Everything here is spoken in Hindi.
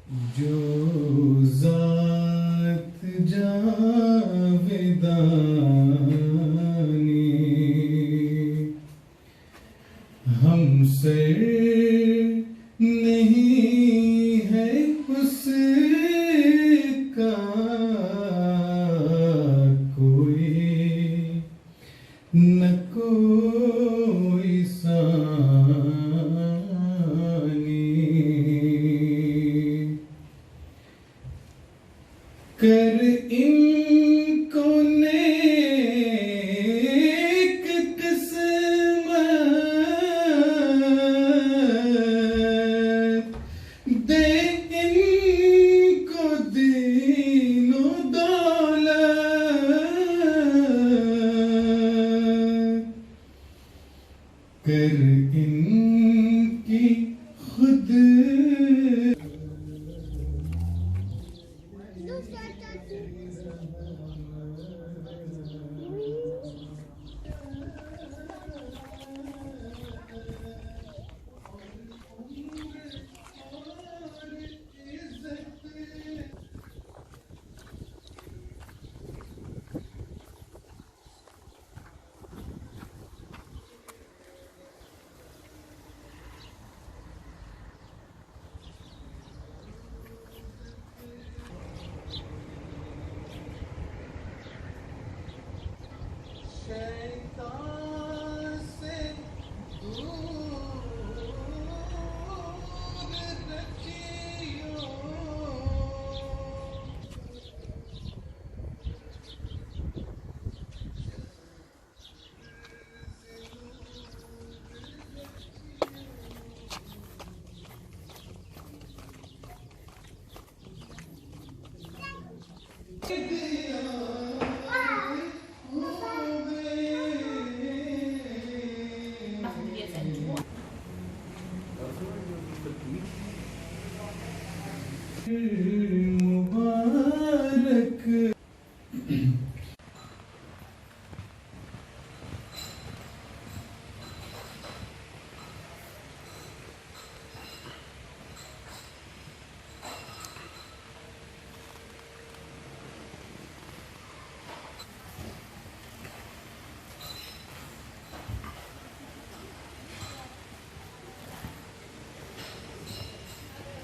जो जात जावेदानी हमसे नहीं है उसका कोई न कोई सानी कर इनको नेक किस्मत दे इनको दीनो दौलत कर इनकी खुद शैतान से दूर रखियो Machen wir jetzt ein Tor? Hmm.